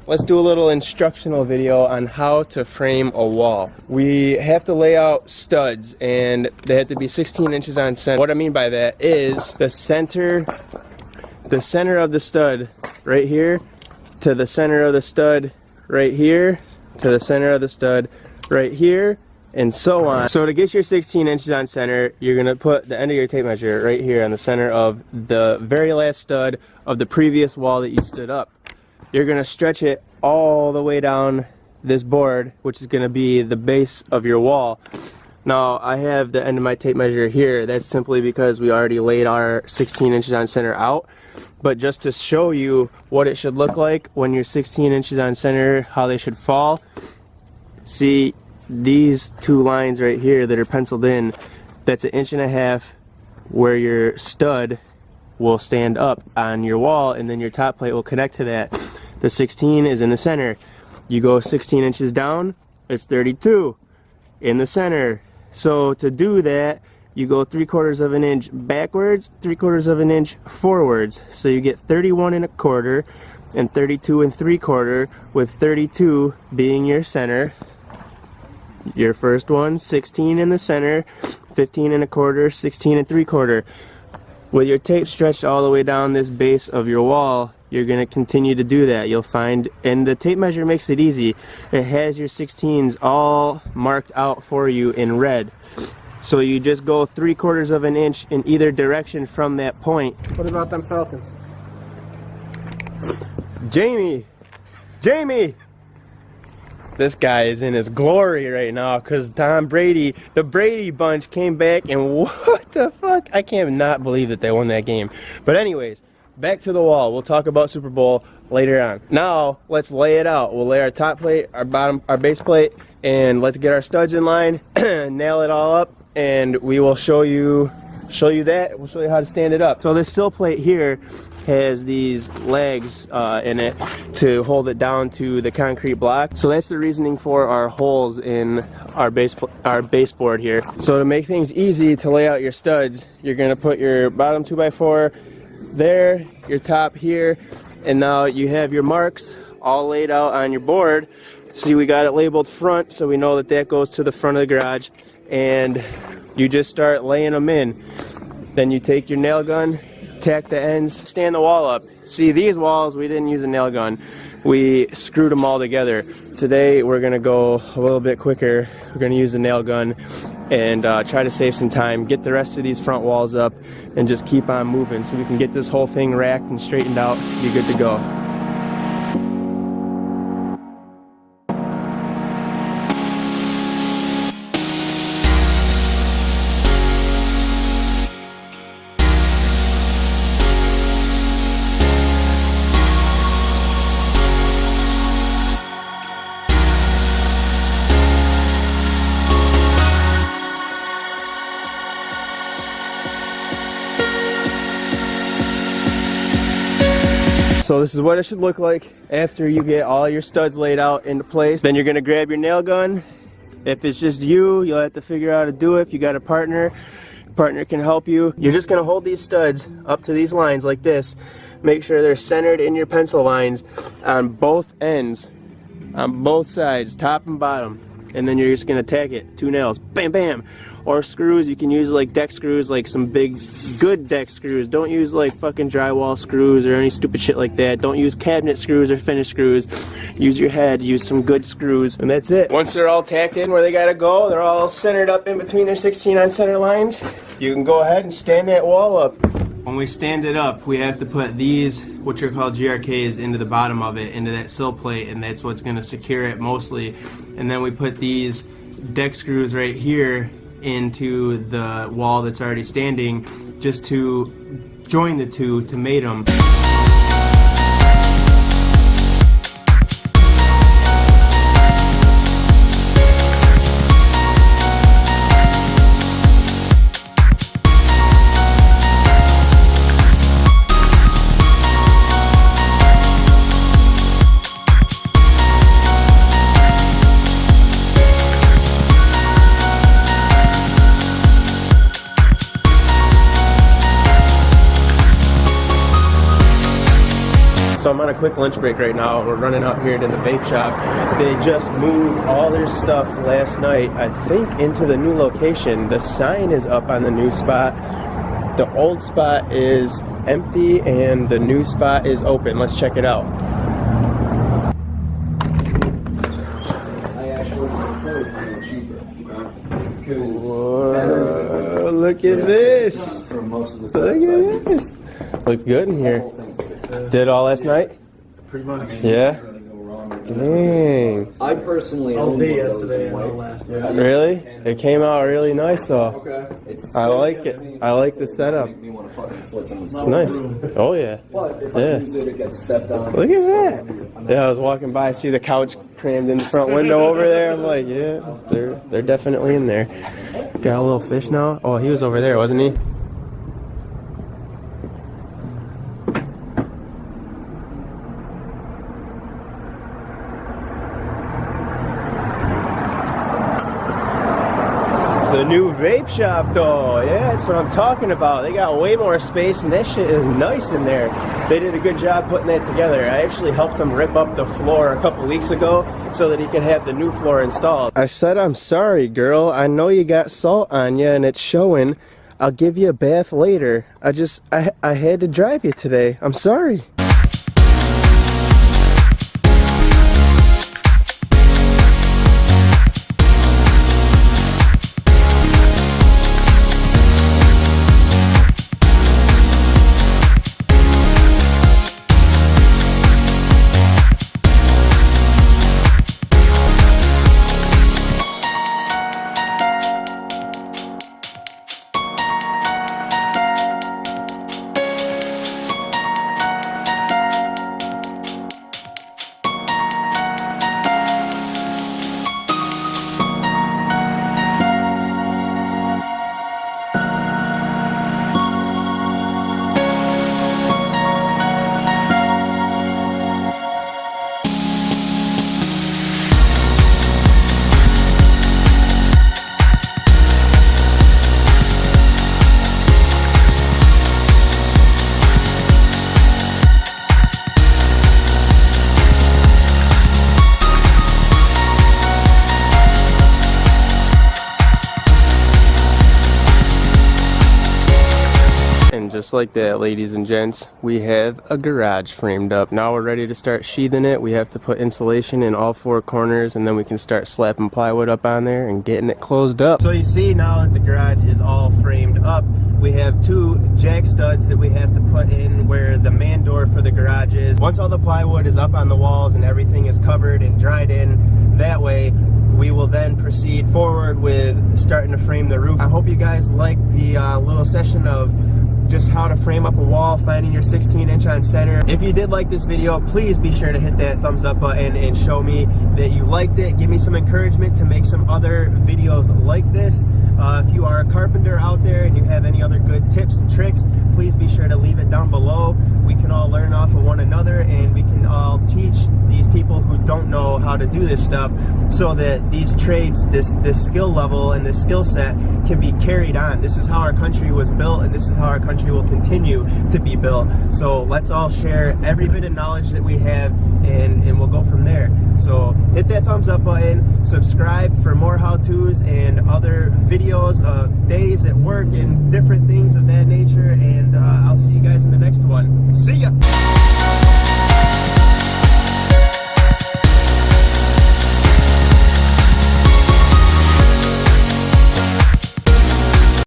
let's do a little instructional video on how to frame a wall. We have to lay out studs, and they have to be 16 inches on center. What I mean by that is the center of the stud right here to the center of the stud right here to the center of the stud right here, and so on. So to get your 16 inches on center, you're gonna put the end of your tape measure right here on the center of the very last stud of the previous wall that you stood up. You're gonna stretch it all the way down this board, which is gonna be the base of your wall. Now, I have the end of my tape measure here. That's simply because we already laid our 16 inches on center out. But just to show you what it should look like when you're 16 inches on center, how they should fall. See these two lines right here that are penciled in, that's 1.5 inches where your stud will stand up on your wall, and then your top plate will connect to that. The 16 is in the center. You go 16 inches down, it's 32 in the center. So to do that, you go 3/4 of an inch backwards, 3/4 of an inch forwards. So you get 31 1/4 and 32 3/4, with 32 being your center. Your first one, 16 in the center, 15 1/4, 16 3/4. With your tape stretched all the way down this base of your wall, you're going to continue to do that. You'll find, and the tape measure makes it easy. It has your 16s all marked out for you in red. So you just go 3/4 of an inch in either direction from that point. What about them Falcons? Jamie! This guy is in his glory right now because Tom Brady, the Brady bunch, came back, and what the fuck? I can't not believe that they won that game. But anyways, back to the wall. We'll talk about Super Bowl later on. Now, let's lay it out. We'll lay our top plate, our base plate, and let's get our studs in line, nail it all up, and we will show you that. We'll show you how to stand it up. So this sill plate here has these legs in it to hold it down to the concrete block. So that's the reasoning for our holes in our baseboard here. So to make things easy to lay out your studs, you're gonna put your bottom 2x4 there, your top here, and now you have your marks all laid out on your board. See, we got it labeled front, so we know that that goes to the front of the garage, and you just start laying them in. Then you take your nail gun, tack the ends, stand the wall up. See, these walls, we didn't use a nail gun. We screwed them all together. Today, we're gonna go a little bit quicker. We're gonna use the nail gun and try to save some time, get the rest of these front walls up, and just keep on moving so we can get this whole thing racked and straightened out, be good to go. So this is what it should look like after you get all your studs laid out into place. Then you're gonna grab your nail gun. If it's just you, you'll have to figure out how to do it. If you got a partner can help you. You're just gonna hold these studs up to these lines like this. Make sure they're centered in your pencil lines on both ends, on both sides, top and bottom. And then you're just gonna tack it, 2 nails, bam, bam. Or screws, you can use like deck screws, like some big, good deck screws. Don't use like fucking drywall screws or any stupid shit like that. Don't use cabinet screws or finish screws. Use your head, use some good screws, and that's it. Once they're all tacked in where they gotta go, they're all centered up in between their 16 on center lines, you can go ahead and stand that wall up. When we stand it up, we have to put these, which are called GRKs, into the bottom of it, into that sill plate, and that's what's gonna secure it mostly. And then we put these deck screws right here into the wall that's already standing, just to join the two to mate them. on a quick lunch break right now. We're running out here to the vape shop. They just moved all their stuff last night, I think, into the new location. The sign is up on the new spot. The old spot is empty and the new spot is open. Let's check it out. Whoa, look at this. Look at this. Looks good in here. Did all last night? Pretty much. Yeah. Dang. I personally All owned day one of those yesterday in and all white. last night. Really? It came out really nice though. Okay. It's I like it. I like the setup. Make me want to fucking slit someone's It's nice. Oh yeah. But if Yeah. I use it, it gets stepped on. Look at that. Yeah, I was walking by, I see the couch crammed in the front window over there. I'm like, yeah, they're definitely in there. Got a little fish now. Oh, he was over there, wasn't he? The new vape shop though, yeah, that's what I'm talking about. They got way more space and that shit is nice in there. They did a good job putting that together. I actually helped him rip up the floor a couple weeks ago so that he could have the new floor installed. I said, I'm sorry, girl. I know you got salt on you and it's showing. I'll give you a bath later. I had to drive you today. I'm sorry. And just like that, ladies and gents, we have a garage framed up. Now we're ready to start sheathing it. We have to put insulation in all four corners and then we can start slapping plywood up on there and getting it closed up. So you see now that the garage is all framed up, we have two jack studs that we have to put in where the man door for the garage is. Once all the plywood is up on the walls and everything is covered and dried in, that way we will then proceed forward with starting to frame the roof. I hope you guys liked the little session of just how to frame up a wall, finding your 16-inch on center. If you did like this video, please be sure to hit that thumbs up button and show me that you liked it. Give me some encouragement to make some other videos like this. If you are a carpenter out there and you have any other good tips and tricks, please be sure to leave it down below. We can all learn off of one another and we can all teach these people who don't know how to do this stuff so that these trades, this skill level and this skill set can be carried on. This is how our country was built and this is how our country will continue to be built. So let's all share every bit of knowledge that we have and we'll go from there. So hit that thumbs up button, subscribe for more how-tos and other videos of days at work and different things of that nature, and I'll see you guys in the next one. See ya!